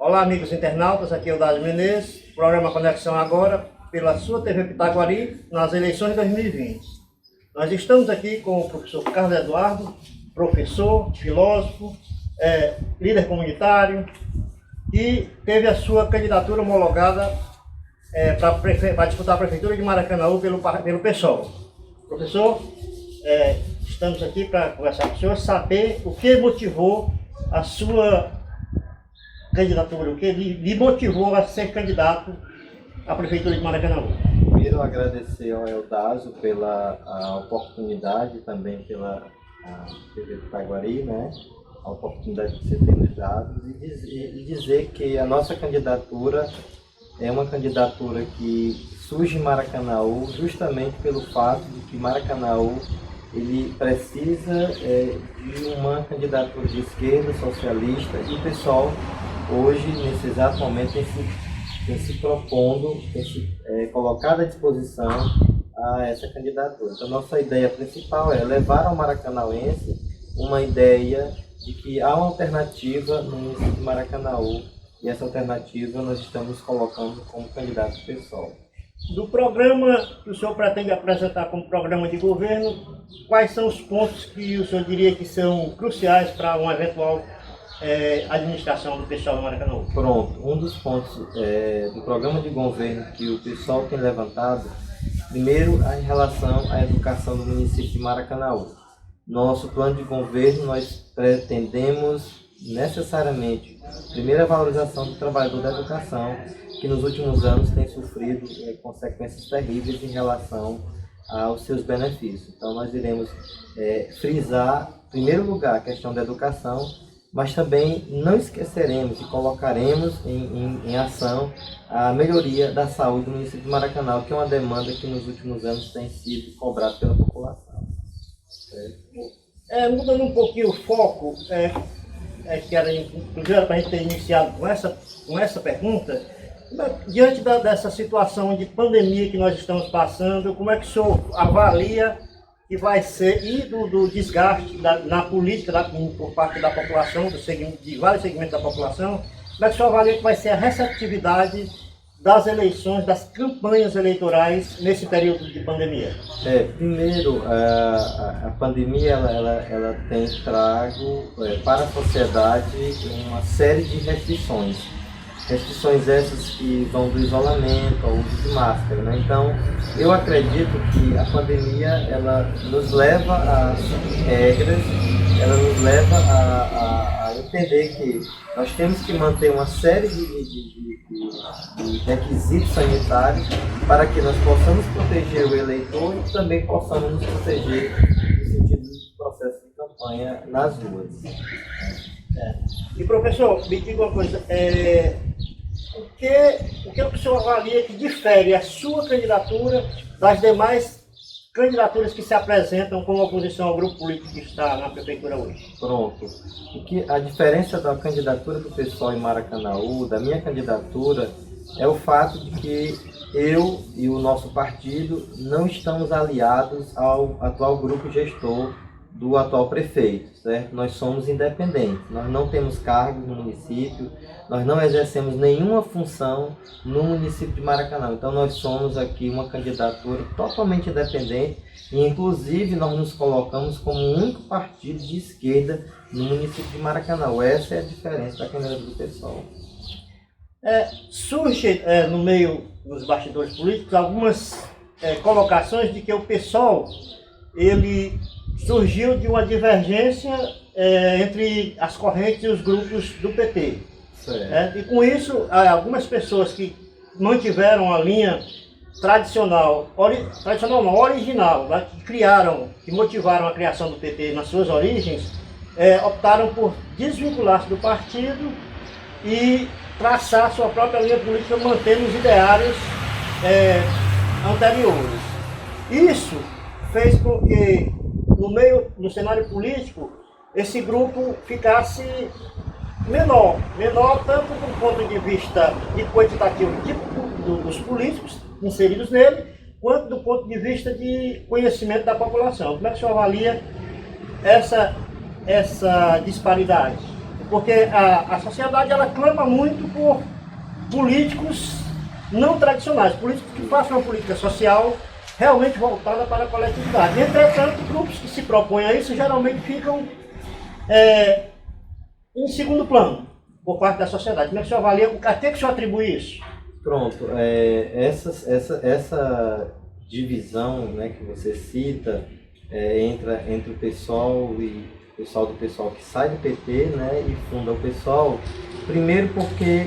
Olá, amigos internautas, aqui é o Dário Menezes, programa Conexão Agora, pela sua TV Pitaguari, nas eleições de 2020. Nós estamos aqui com o professor Carlos Eduardo, professor, filósofo, líder comunitário, e teve a sua candidatura homologada para disputar a Prefeitura de Maracanaú pelo PSOL. Professor, estamos aqui para conversar com o senhor, saber o que motivou a sua candidatura, o que lhe motivou a ser candidato à Prefeitura de Maracanaú. Primeiro, agradecer ao Eudásio pela oportunidade, também pela TV Pitaguari, né? A oportunidade de ser nos dado e dizer que a nossa candidatura é uma candidatura que surge em Maracanaú justamente pelo fato de que Maracanaú ele precisa de uma candidatura de esquerda, socialista, e o pessoal hoje, nesse exato momento, tem se propondo, tem se colocado à disposição a essa candidatura. Então, nossa ideia principal é levar ao maracanauense uma ideia de que há uma alternativa no município de Maracanaú, e essa alternativa nós estamos colocando como candidato pessoal. Do programa que o senhor pretende apresentar como programa de governo, quais são os pontos que o senhor diria que são cruciais para uma eventual administração do PSOL em Maracanaú? Pronto, um dos pontos do programa de governo que o PSOL tem levantado, primeiro, em relação à educação do município de Maracanaú. Nosso plano de governo, nós pretendemos necessariamente, primeiro, a valorização do trabalhador da educação, que nos últimos anos tem sofrido consequências terríveis em relação aos seus benefícios. Então, nós iremos frisar, em primeiro lugar, a questão da educação, mas também não esqueceremos e colocaremos em ação a melhoria da saúde do município de Maracanaú, que é uma demanda que nos últimos anos tem sido cobrada pela população. Mudando um pouquinho o foco, que era inclusive para a gente ter iniciado com essa pergunta, diante dessa situação de pandemia que nós estamos passando, como é que o senhor avalia que vai ser, e do desgaste na política por parte da população, de vários segmentos da população, como é que o senhor avalia que vai ser a receptividade das eleições, das campanhas eleitorais nesse período de pandemia? Primeiro, a pandemia ela tem trago para a sociedade uma série de restrições. Restrições essas que vão do isolamento ao uso de máscara, né? Então, eu acredito que a pandemia ela nos leva a regras, ela nos leva a entender que nós temos que manter uma série de requisitos sanitários para que nós possamos proteger o eleitor e também possamos nos proteger no sentido do processo de campanha nas ruas. E professor, me diga uma coisa, o que o senhor avalia que difere a sua candidatura das demais candidaturas que se apresentam como oposição ao grupo político que está na prefeitura hoje? Pronto. A diferença da candidatura do PSOL em Maracanaú, da minha candidatura, é o fato de que eu e o nosso partido não estamos aliados ao atual grupo gestor do atual prefeito, certo? Nós somos independentes, nós não temos cargos no município, nós não exercemos nenhuma função no município de Maracanaú. Então nós somos aqui uma candidatura totalmente independente e inclusive nós nos colocamos como o único partido de esquerda no município de Maracanaú. Essa é a diferença da candidatura do PSOL. Surge no meio dos bastidores políticos algumas colocações de que o PSOL ele surgiu de uma divergência entre as correntes e os grupos do PT. E com isso, algumas pessoas que mantiveram a linha original, né, que motivaram a criação do PT nas suas origens, optaram por desvincular-se do partido e traçar sua própria linha política, mantendo os ideários anteriores. Isso fez com que no cenário político, esse grupo ficasse menor tanto do ponto de vista de quantitativo dos políticos inseridos nele, quanto do ponto de vista de conhecimento da população. Como é que o senhor avalia essa disparidade? Porque a sociedade ela clama muito por políticos não tradicionais, políticos que façam uma política social realmente voltada para a coletividade. Entretanto, grupos que se propõem a isso geralmente ficam em segundo plano por parte da sociedade. Como é que o senhor avalia? A que o senhor atribui isso? Pronto, essa divisão, né, que você cita entre o PSOL e o pessoal do PSOL que sai do PT, né, e funda o PSOL, primeiro porque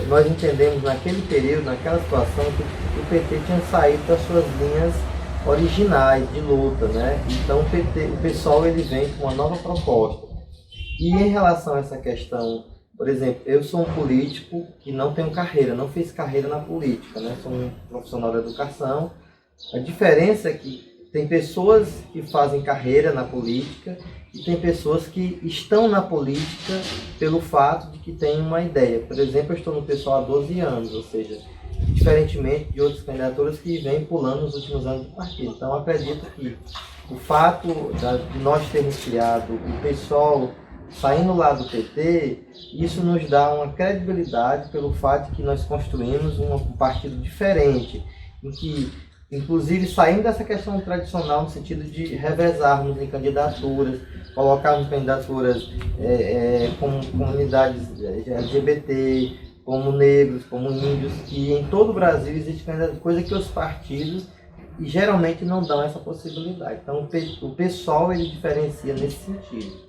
nós entendemos naquele período, naquela situação, que o PT tinha saído das suas linhas originais de luta, né? Então o PSOL ele vem com uma nova proposta. E em relação a essa questão, por exemplo, eu sou um político que não tenho carreira, não fiz carreira na política, né? Sou um profissional da educação. A diferença é que tem pessoas que fazem carreira na política e tem pessoas que estão na política pelo fato de que têm uma ideia. Por exemplo, eu estou no PSOL há 12 anos, ou seja, diferentemente de outras candidaturas que vêm pulando nos últimos anos do partido. Então, eu acredito que o fato de nós termos criado o PSOL saindo lá do PT, isso nos dá uma credibilidade pelo fato de que nós construímos um partido diferente, em que, inclusive, saindo dessa questão tradicional no sentido de revezarmos em candidaturas, colocarmos candidaturas como comunidades LGBT, como negros, como índios, que em todo o Brasil existe candidatura, coisa que os partidos geralmente não dão essa possibilidade. Então o PSOL ele diferencia nesse sentido.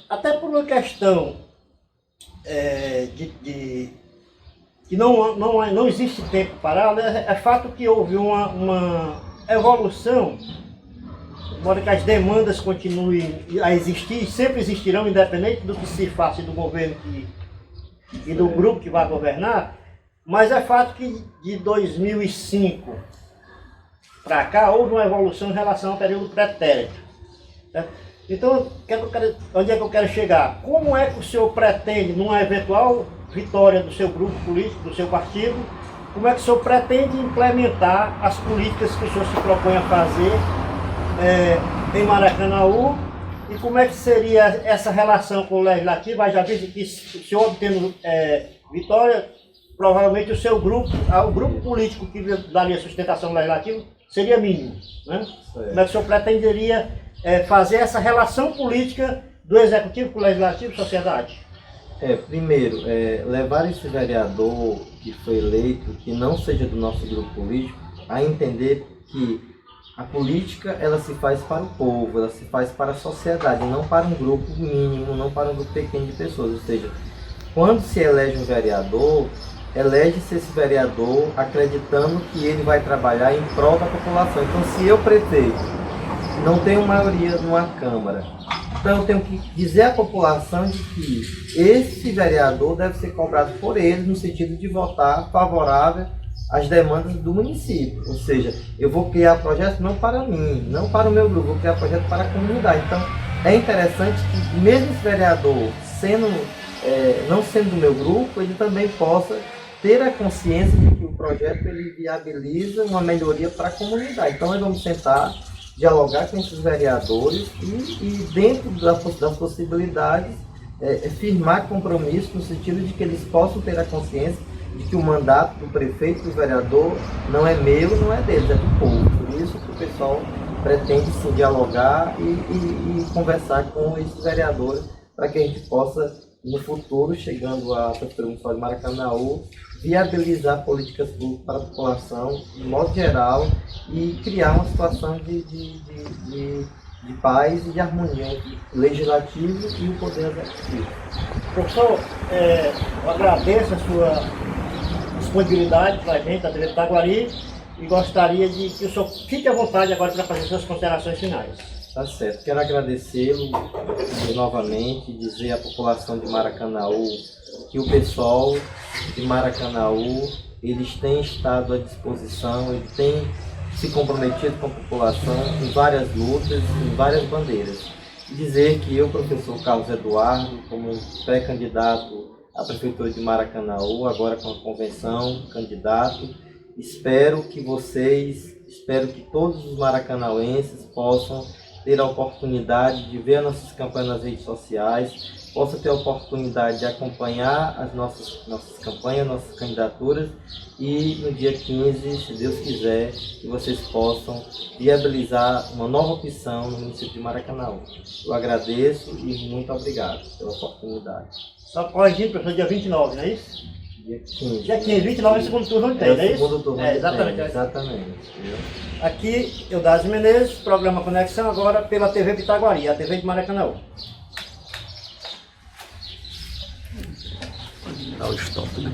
Até por uma questão que não existe tempo parado, é fato que houve uma evolução, embora que as demandas continuem a existir, sempre existirão, independente do que se faça do governo e do grupo que vai governar, mas é fato que de 2005 para cá houve uma evolução em relação ao período pretérito. Certo? Então, onde é que eu quero chegar? Como é que o senhor pretende, numa eventual vitória do seu grupo político, do seu partido, como é que o senhor pretende implementar as políticas que o senhor se propõe a fazer em Maracanaú, e como é que seria essa relação com o Legislativo? Já visto que se o senhor obtendo vitória, provavelmente o seu grupo, o grupo político que daria sustentação ao Legislativo seria mínimo, né? Como é que o senhor pretenderia fazer essa relação política do Executivo com o Legislativo e sociedade? Primeiro, levar esse vereador que foi eleito, que não seja do nosso grupo político, a entender que a política ela se faz para o povo, ela se faz para a sociedade, não para um grupo mínimo, não para um grupo pequeno de pessoas. Ou seja, quando se elege um vereador, elege-se esse vereador acreditando que ele vai trabalhar em prol da população. Então, se eu, prefeito, não tenho maioria numa Câmara, então eu tenho que dizer à população de que esse vereador deve ser cobrado por eles no sentido de votar favorável às demandas do município. Ou seja, eu vou criar projetos não para mim, não para o meu grupo, vou criar projetos para a comunidade. Então, é interessante que mesmo esse vereador não sendo do meu grupo, ele também possa ter a consciência de que o projeto ele viabiliza uma melhoria para a comunidade. Então, nós vamos tentar dialogar com esses vereadores e dentro das possibilidades, firmar compromisso no sentido de que eles possam ter a consciência de que o mandato do prefeito e do vereador não é meu, não é deles, é do povo. Por isso que o pessoal pretende sim dialogar e conversar com esses vereadores para que a gente possa, no futuro, chegando à Prefeitura Municipal de Maracanaú, viabilizar políticas públicas para a população, de modo geral, e criar uma situação de paz e de harmonia entre o Legislativo e o Poder Executivo. Professor, eu agradeço a sua disponibilidade para a gente, da TV Itaguari, e gostaria de que o senhor fique à vontade agora para fazer suas considerações finais. Tá certo. Quero agradecê-lo novamente, dizer à população de Maracanaú que o pessoal de Maracanaú, eles têm estado à disposição, eles têm se comprometido com a população em várias lutas, em várias bandeiras. E dizer que eu, professor Carlos Eduardo, como pré-candidato à Prefeitura de Maracanaú, agora com a convenção, candidato, espero que todos os maracanauenses possam ter a oportunidade de ver as nossas campanhas nas redes sociais, possa ter a oportunidade de acompanhar as nossas campanhas, nossas candidaturas e no dia 15, se Deus quiser, que vocês possam viabilizar uma nova opção no município de Maracanaú. Eu agradeço e muito obrigado pela oportunidade. Só corrigindo, professor, dia 29, não é isso? Dia 15. Dia 15, 29 é o segundo turno que tem, não é isso? Segundo turno que exatamente. tem, exatamente. Viu? Aqui, Eudásio Menezes, programa Conexão, agora pela TV Pitaguari, a TV de Maracanaú. Dá o stop, né?